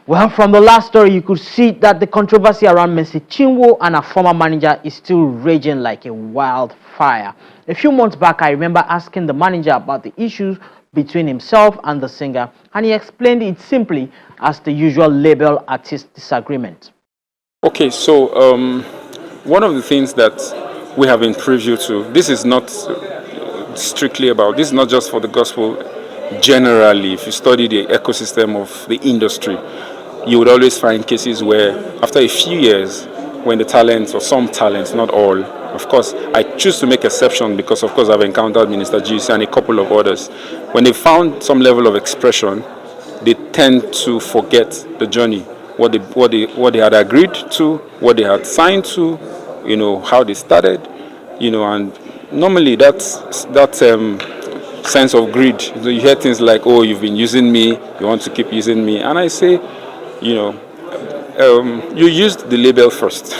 Well, from the last story, you could see that the controversy around Mercy Chinwo and her former manager is still raging like a wildfire. A few months back, I remember asking the manager about the issues between himself and the singer, and he explained it simply as the usual label-artiste disagreement. Okay, so one of the things that we have been privy to, this is not strictly about, this is not just for the gospel. Generally, if you study the ecosystem of the industry, you would always find cases where after a few years, when the talents, or some talents, not all, of course, I choose to make exception because of course I've encountered Minister GC and a couple of others. When they found some level of expression, they tend to forget the journey, what they had agreed to, what they had signed to, how they started, and normally that sense of greed. So you hear things like, "Oh, you've been using me, you want to keep using me," and I say, you used the label first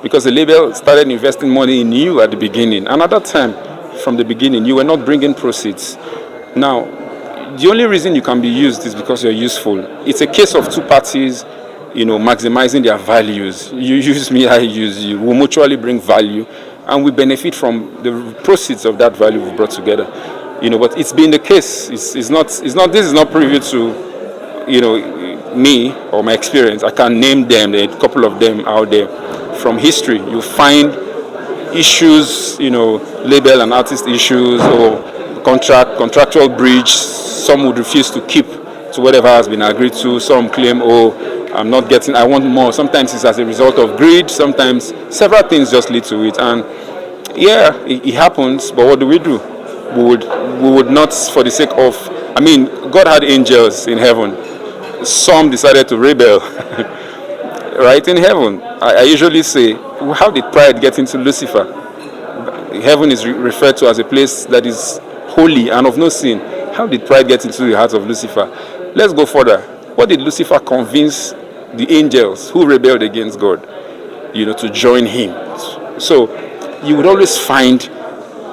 because the label started investing money in you at the beginning, and at that time, from the beginning, you were not bringing proceeds. Now, the only reason you can be used is because you're useful. It's a case of two parties, maximizing their values. You use me, I use you. We mutually bring value, and we benefit from the proceeds of that value we brought together. But it's been the case. This is not privy to, me or my experience. I can name them. There are a couple of them out there from history. You find issues, label and artist issues or contractual breach. Some would refuse to keep to whatever has been agreed to. Some claim, "Oh, I'm not getting, I want more." Sometimes it's as a result of greed. Sometimes several things just lead to it. And yeah, it happens. But what do? We would not, for the sake of, God had angels in heaven. Some decided to rebel, right in heaven. I usually say, how did pride get into Lucifer? Heaven is referred to as a place that is holy and of no sin. How did pride get into the heart of Lucifer? Let's go further. What did Lucifer convince the angels who rebelled against God, to join him? So you would always find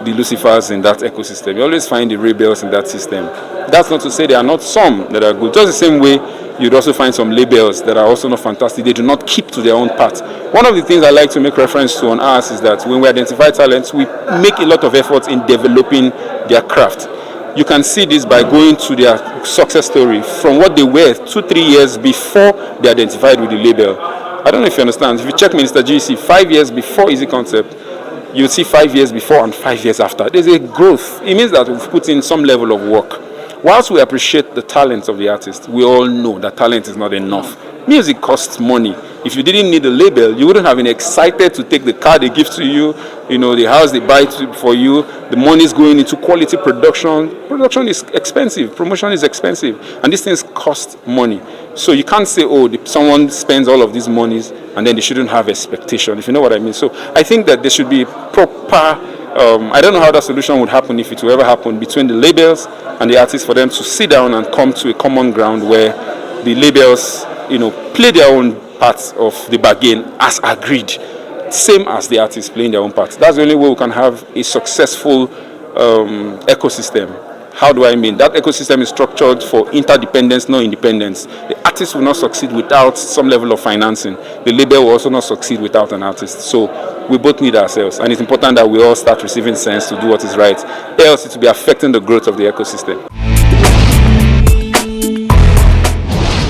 the Lucifers in that ecosystem. You always find the rebels in that system. That's not to say there are not some that are good. Just the same way, you'd also find some labels that are also not fantastic. They do not keep to their own path. One of the things I like to make reference to on us is that when we identify talents, we make a lot of efforts in developing their craft. You can see this by going to their success story from what they were 2-3 years before they identified with the label. I don't know if you understand. If you check Minister GC, 5 years before Easy Concept, you'll see 5 years before and 5 years after. There's a growth. It means that we've put in some level of work. Whilst we appreciate the talents of the artist, we all know that talent is not enough. Music costs money. If you didn't need a label, you wouldn't have been excited to take the car they give to you, the house they buy for you. The money is going into quality production. Production is expensive. Promotion is expensive. And these things cost money. So you can't say, "Oh, someone spends all of these monies and then they shouldn't have expectation," if you know what I mean. So I think that there should be proper, I don't know how that solution would happen, if it will ever happen, between the labels and the artists, for them to sit down and come to a common ground where the labels, play their own parts of the bargain as agreed, same as the artists playing their own parts. That's the only way we can have a successful ecosystem. How do I mean? That ecosystem is structured for interdependence, not independence. The artist will not succeed without some level of financing. The label will also not succeed without an artist. So we both need ourselves, and it's important that we all start receiving sense to do what is right. Else it will be affecting the growth of the ecosystem.